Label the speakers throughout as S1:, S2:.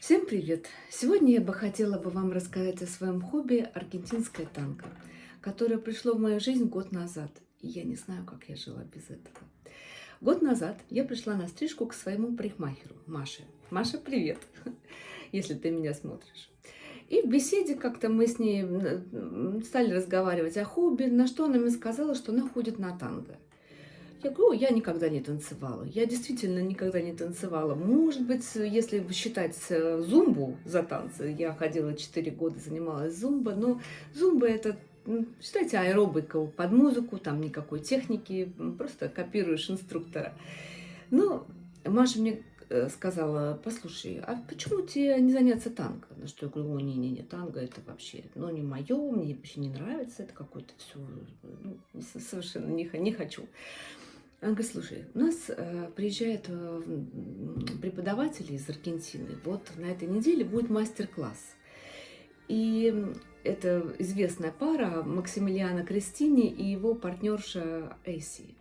S1: Всем привет! Сегодня я бы хотела вам рассказать о своем хобби аргентинское танго, которое пришло в мою жизнь год назад, и я не знаю, как я жила без этого. Год назад я пришла на стрижку к своему парикмахеру Маше. Маша, привет, если ты меня смотришь. И в беседе как-то мы с ней стали разговаривать о хобби, на что она мне сказала, что она ходит на танго. Я говорю: "О, я никогда не танцевала". Я действительно никогда не танцевала. Может быть, если считать зумбу за танцы, я ходила 4 года, занималась зумба, но зумба это, считайте, аэробика под музыку, там никакой техники, просто копируешь инструктора. Но Маша мне сказала: "Послушай, а почему тебе не заняться танго?" На что я говорю: "Ой, не-не-не, танго это вообще, ну, не мое, мне вообще не нравится, это какое-то все, совершенно не хочу". Она говорит: "Слушай, у нас приезжают преподаватели из Аргентины. Вот на этой неделе будет мастер-класс. И это известная пара Максимилиано Крестини и его партнерша Эйси.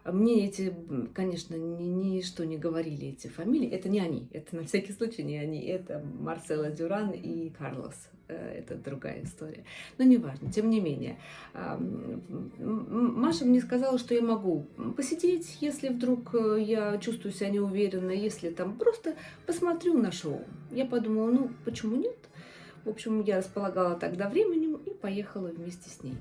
S1: Мне эти, конечно, ничто не говорили, эти фамилии. Это не они, это на всякий случай не они. Это Марсела Дюран и Карлос. Это другая история. Но неважно, тем не менее. Маша мне сказала, что я могу посидеть, если вдруг я чувствую себя неуверенно, если там просто посмотрю на шоу. Я подумала, ну, почему нет? В общем, я располагала тогда временем и поехала вместе с ней.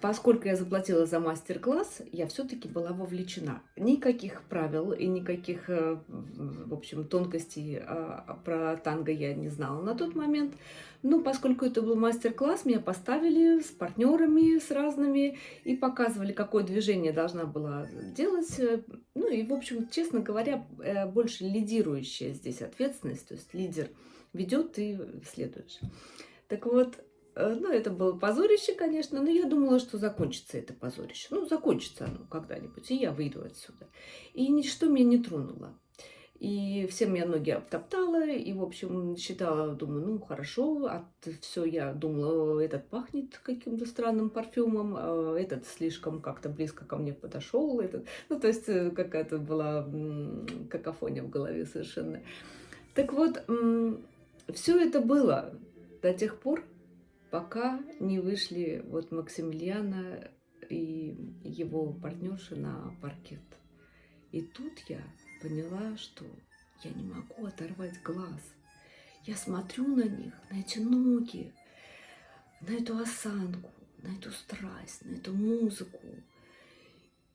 S1: Поскольку я заплатила за мастер-класс, я все-таки была вовлечена. Никаких правил и никаких, в общем, тонкостей про танго я не знала на тот момент. Но поскольку это был мастер-класс, меня поставили с партнерами, с разными, и показывали, какое движение должна была делать. Ну и, в общем, честно говоря, больше лидирующая здесь ответственность, то есть лидер ведет, ты следуешь. Так вот, ну, это было позорище, конечно, но я думала, что закончится это позорище. Ну, закончится оно когда-нибудь, и я выйду отсюда. И ничто меня не тронуло. И все меня ноги обтоптала, и, в общем, считала, думаю, ну, хорошо, все, я думала, этот пахнет каким-то странным парфюмом, этот слишком как-то близко ко мне подошел, этот, ну, то есть какая-то была какофония в голове совершенно. Так вот, все это было до тех пор, пока не вышли вот Максимилиано и его партнерша на паркет. И тут я поняла, что я не могу оторвать глаз. Я смотрю на них, на эти ноги, на эту осанку, на эту страсть, на эту музыку.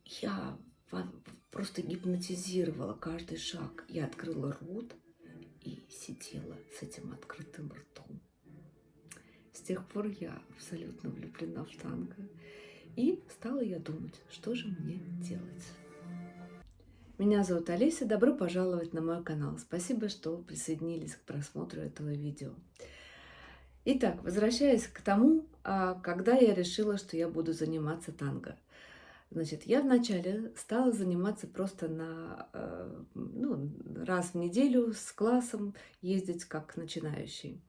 S1: Я просто гипнотизировала каждый шаг. Я открыла рот и сидела с этим открытым ртом. С тех пор я абсолютно влюблена в танго. И стала я думать, что же мне делать. Меня зовут Олеся, добро пожаловать на мой канал. Спасибо, что присоединились к просмотру этого видео. Итак, возвращаясь к тому, когда я решила, что я буду заниматься танго. Значит, я вначале стала заниматься просто ну, раз в неделю с классом, ездить как начинающий.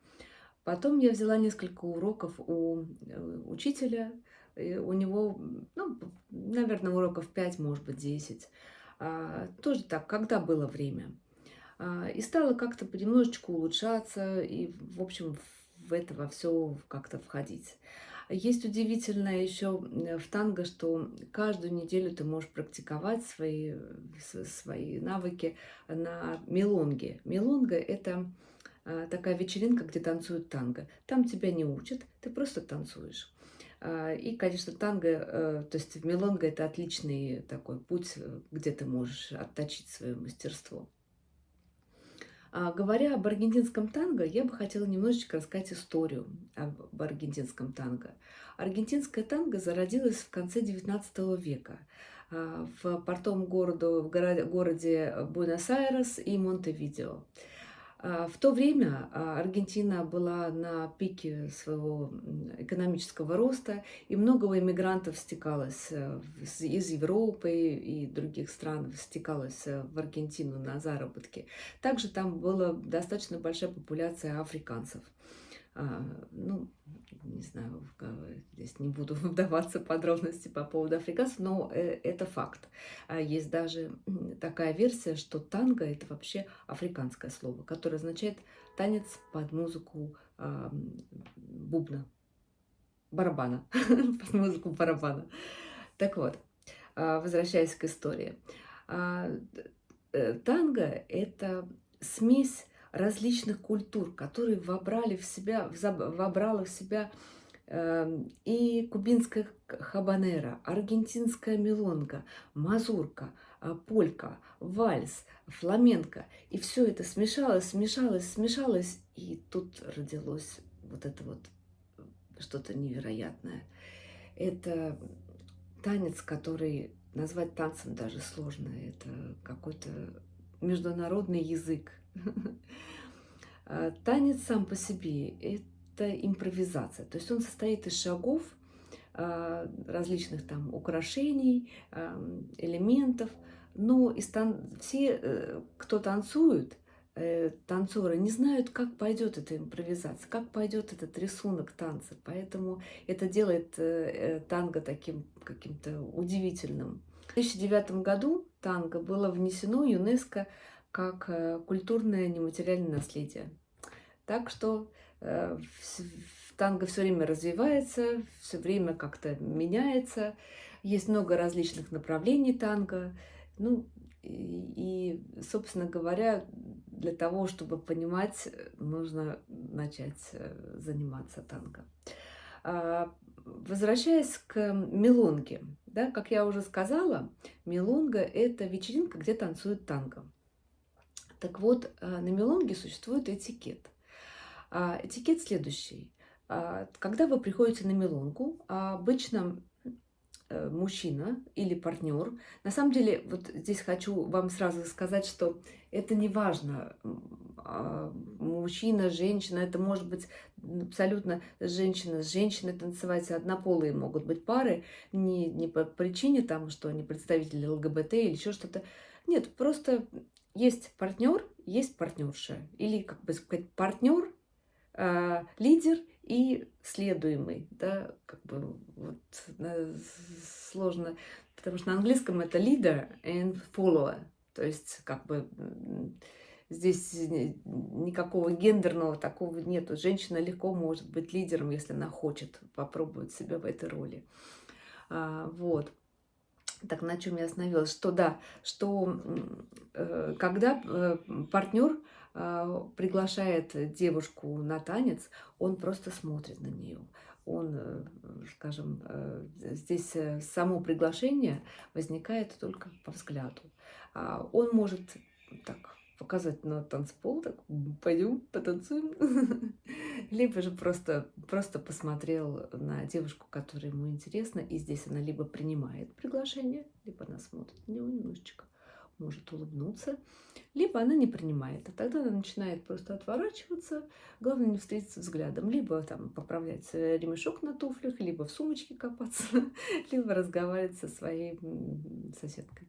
S1: Потом я взяла несколько уроков у учителя. И у него, ну, наверное, уроков 5, может быть, 10. Тоже так, когда было время. И стала как-то понемножечку улучшаться и, в общем, в это во все как-то входить. Есть удивительное еще в танго, что каждую неделю ты можешь практиковать свои навыки на мелонге. Мелонга – это такая вечеринка, где танцуют танго. Там тебя не учат, ты просто танцуешь. И, конечно, танго, то есть мелонга – это отличный такой путь, где ты можешь отточить свое мастерство. Говоря об аргентинском танго, я бы хотела немножечко рассказать историю об аргентинском танго. Аргентинское танго зародилось в конце XIX века в портовом городе Буэнос-Айрес и Монтевидео. В то время Аргентина была на пике своего экономического роста, и много иммигрантов стекалось из Европы и других стран, стекалось в Аргентину на заработки. Также там была достаточно большая популяция африканцев. Ну, не знаю, здесь не буду вдаваться в подробности по поводу африканцев, но это факт. Есть даже такая версия, что танго — это вообще африканское слово, которое означает танец под музыку бубна, барабана, под музыку барабана. Так вот, возвращаясь к истории. А, Танго — это смесь различных культур, которые вобрала в себя и кубинская хабанера, аргентинская мелонга, мазурка, полька, вальс, фламенко. И все это смешалось, и тут родилось вот это вот что-то невероятное. Это танец, который назвать танцем даже сложно. Это какой-то международный язык. Танец сам по себе — это импровизация. То есть он состоит из шагов, различных там украшений, элементов. Но все, кто танцует, танцоры не знают, как пойдет эта импровизация, как пойдет этот рисунок танца. Поэтому это делает танго таким каким-то удивительным. В 2009 году танго было внесено ЮНЕСКО как культурное нематериальное наследие. Так что танго все время развивается, все время как-то меняется. Есть много различных направлений танго. Ну, собственно говоря, для того, чтобы понимать, нужно начать заниматься танго. Возвращаясь к мелонге, да, как я уже сказала, мелонга — это вечеринка, где танцуют танго. Так вот, на мелонге существует этикет. Этикет следующий. Когда вы приходите на мелонгу, обычно мужчина или партнер. На самом деле, вот здесь хочу вам сразу сказать, что это не важно, мужчина, женщина, это может быть абсолютно женщина с женщиной танцевать, однополые могут быть пары, не по причине там, что они представители ЛГБТ или еще что-то. Нет, просто есть партнер, есть партнерша, или, как бы сказать, партнер, лидер и следуемый, да, как бы вот, сложно, потому что на английском это leader and follower, то есть как бы здесь никакого гендерного такого нету. Женщина легко может быть лидером, если она хочет попробовать себя в этой роли. Вот. Так, на чем я остановилась? Что да, что когда партнер приглашает девушку на танец, он просто смотрит на нее. Он, скажем, здесь само приглашение возникает только по взгляду. Он может так показать на танцпол, так пойдем потанцуем, либо же просто посмотрел на девушку, которая ему интересна, и здесь она либо принимает приглашение, либо она смотрит на него немножечко, может улыбнуться, либо она не принимает, а тогда она начинает просто отворачиваться, главное не встретиться взглядом, либо там поправлять ремешок на туфлях, либо в сумочке копаться, либо разговаривать со своей соседкой.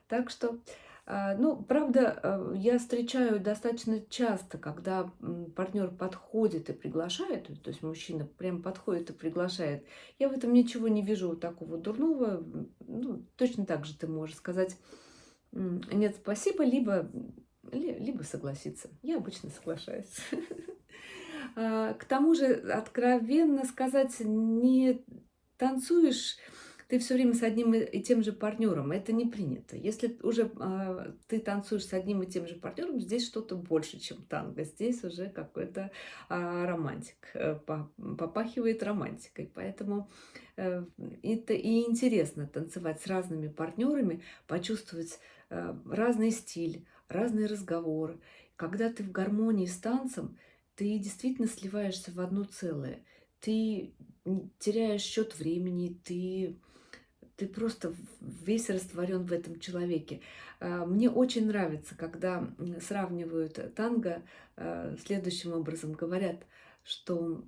S1: Так что, ну, правда, я встречаю достаточно часто, когда партнер подходит и приглашает, то есть мужчина прям подходит и приглашает. Я в этом ничего не вижу такого дурного. Ну, точно так же ты можешь сказать нет, спасибо, либо согласиться. Я обычно соглашаюсь. К тому же, откровенно сказать, не танцуешь ты все время с одним и тем же партнером. Это не принято. Если уже ты танцуешь с одним и тем же партнером, здесь что-то больше, чем танго. Здесь уже какой-то романтик, попахивает романтикой. Поэтому это и интересно танцевать с разными партнерами, почувствовать разный стиль, разный разговор. Когда ты в гармонии с танцем, ты действительно сливаешься в одно целое. Ты теряешь счет времени, ты просто весь растворен в этом человеке. Мне очень нравится, когда сравнивают танго следующим образом. Говорят, что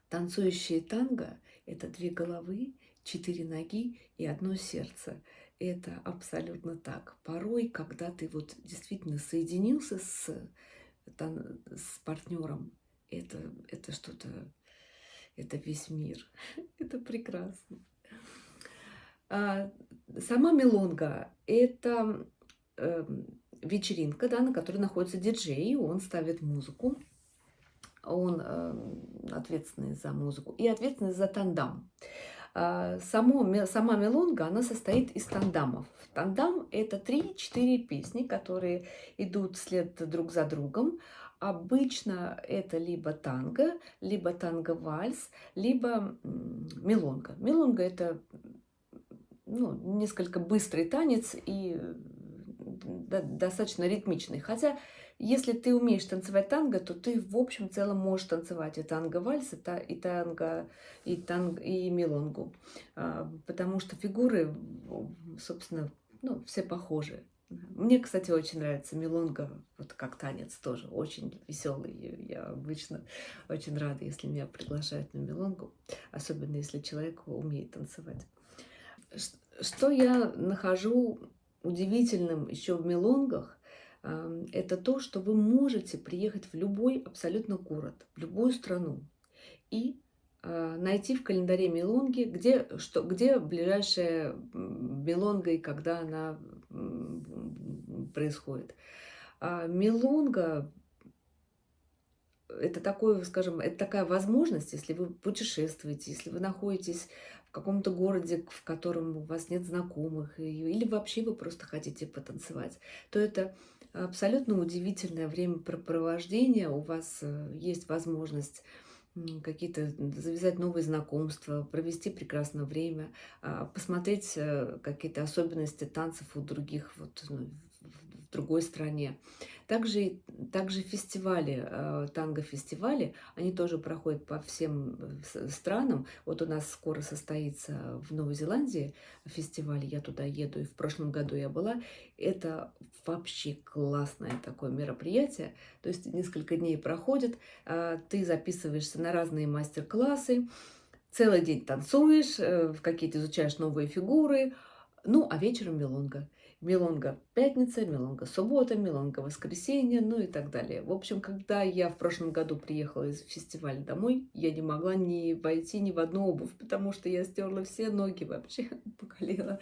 S1: танцующие танго — это 2 головы, 4 ноги и 1 сердце. Это абсолютно так. Порой, когда ты вот действительно соединился с партнером, это, это что-то, это весь мир. Это прекрасно. А, Сама мелонга — это вечеринка, да, на которой находится диджей, он ставит музыку, он ответственный за музыку и ответственный за тандам. Сама мелонга, она состоит из тандамов. Тандам — это 3-4 песни, которые идут вслед друг за другом. Обычно это либо танго-вальс, либо мелонга. Мелонга — это несколько быстрый танец и достаточно ритмичный. Хотя, если ты умеешь танцевать танго, то ты в общем целом можешь танцевать и танго-вальс, и и мелонгу. Потому что фигуры, собственно, все похожи. Мне, кстати, очень нравится мелонга, вот как танец тоже, очень веселый. Я обычно очень рада, если меня приглашают на мелонгу, особенно если человек умеет танцевать. Что я нахожу удивительным еще в мелонгах, это то, что вы можете приехать в любой абсолютно город, в любую страну и найти в календаре мелонги, где ближайшая мелонга и когда она происходит. Мелонга — это такое, скажем, это такая возможность, если вы путешествуете, если вы находитесь в каком-то городе, в котором у вас нет знакомых, или вообще вы просто хотите потанцевать, то это абсолютно удивительное времяпрепровождение. У вас есть возможность какие-то завязать новые знакомства, провести прекрасное время, посмотреть какие-то особенности танцев у других в другой стране. Также фестивали, танго-фестивали, они тоже проходят по всем странам. Вот у нас скоро состоится в Новой Зеландии фестиваль, я туда еду, и в прошлом году я была. Это вообще классное такое мероприятие. То есть несколько дней проходит, ты записываешься на разные мастер-классы, целый день танцуешь, какие-то изучаешь новые фигуры, а вечером мелонга. Мелонга пятница, мелонга суббота, мелонга воскресенье, и так далее. В общем, когда я в прошлом году приехала из фестиваля домой, я не могла ни войти ни в одну обувь, потому что я стерла все ноги вообще по колено.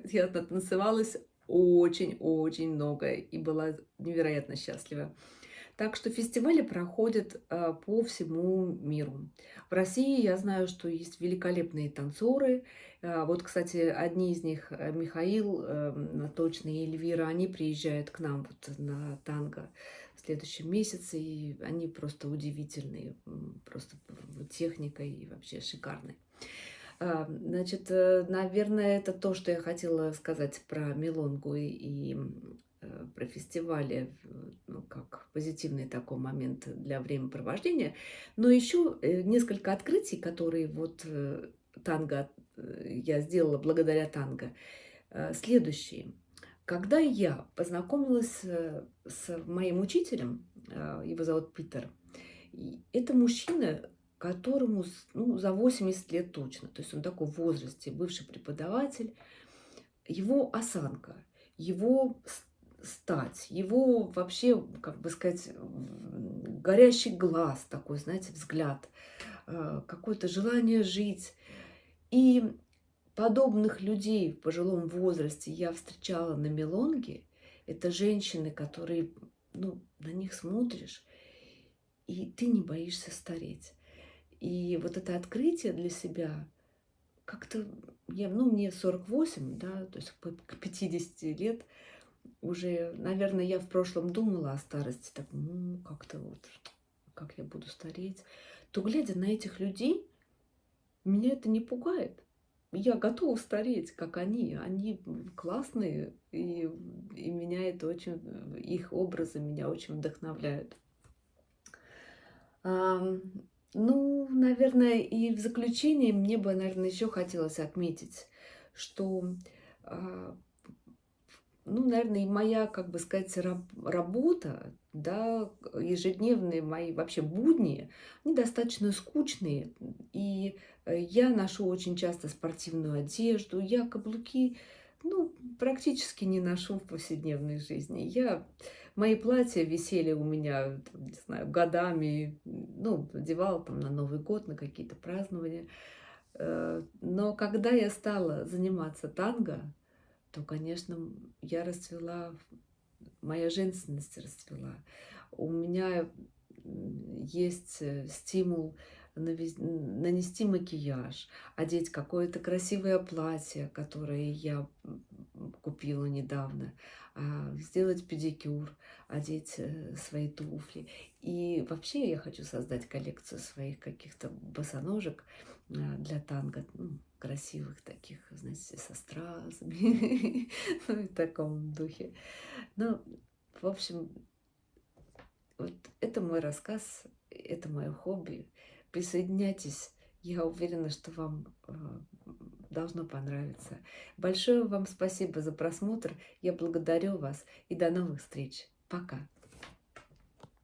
S1: Я танцевалась очень-очень много и была невероятно счастлива. Так что фестивали проходят по всему миру. В России я знаю, что есть великолепные танцоры. Вот, кстати, одни из них, Михаил Точный и Эльвира, они приезжают к нам вот на танго в следующем месяце, и они просто удивительные, просто техникой и вообще шикарные. Значит, наверное, это то, что я хотела сказать про мелонгу и про фестивали, как позитивный такой момент для времяпровождения. Но еще несколько открытий, которые танго я сделала благодаря танго. Следующие. Когда я познакомилась с моим учителем, его зовут Питер, это мужчина, которому за 80 лет точно, то есть он такой в возрасте, бывший преподаватель, его осанка, его стать, его вообще, как бы сказать, горящий глаз такой, знаете, взгляд, какое-то желание жить. И подобных людей в пожилом возрасте я встречала на мелонге. Это женщины, которые, на них смотришь, и ты не боишься стареть. И вот это открытие для себя как-то, мне 48, да, то есть к 50 лет уже, наверное, я в прошлом думала о старости, так, как-то как я буду стареть, то, глядя на этих людей, меня это не пугает. Я готова стареть, как они. Они классные, и меня это очень, их образы меня очень вдохновляют. Наверное, и в заключение мне бы, наверное, еще хотелось отметить, что наверное, и моя, как бы сказать, работа, да, ежедневные мои вообще будни, они достаточно скучные. И я ношу очень часто спортивную одежду, я каблуки ну, практически не ношу в повседневной жизни. Мои платья висели у меня, там, не знаю, годами, ну, надевала там на Новый год, на какие-то празднования. Но когда я стала заниматься танго, то, конечно, я расцвела, моя женственность расцвела. У меня есть стимул нанести макияж, одеть какое-то красивое платье, которое я купила недавно, сделать педикюр, одеть свои туфли. И вообще я хочу создать коллекцию своих каких-то босоножек для танго, ну, красивых таких, знаете, со стразами, ну, в таком духе. Ну, в общем, вот это мой рассказ, это мое хобби. Присоединяйтесь, я уверена, что вам должно понравиться. Большое вам спасибо за просмотр, я благодарю вас и до новых встреч. Пока!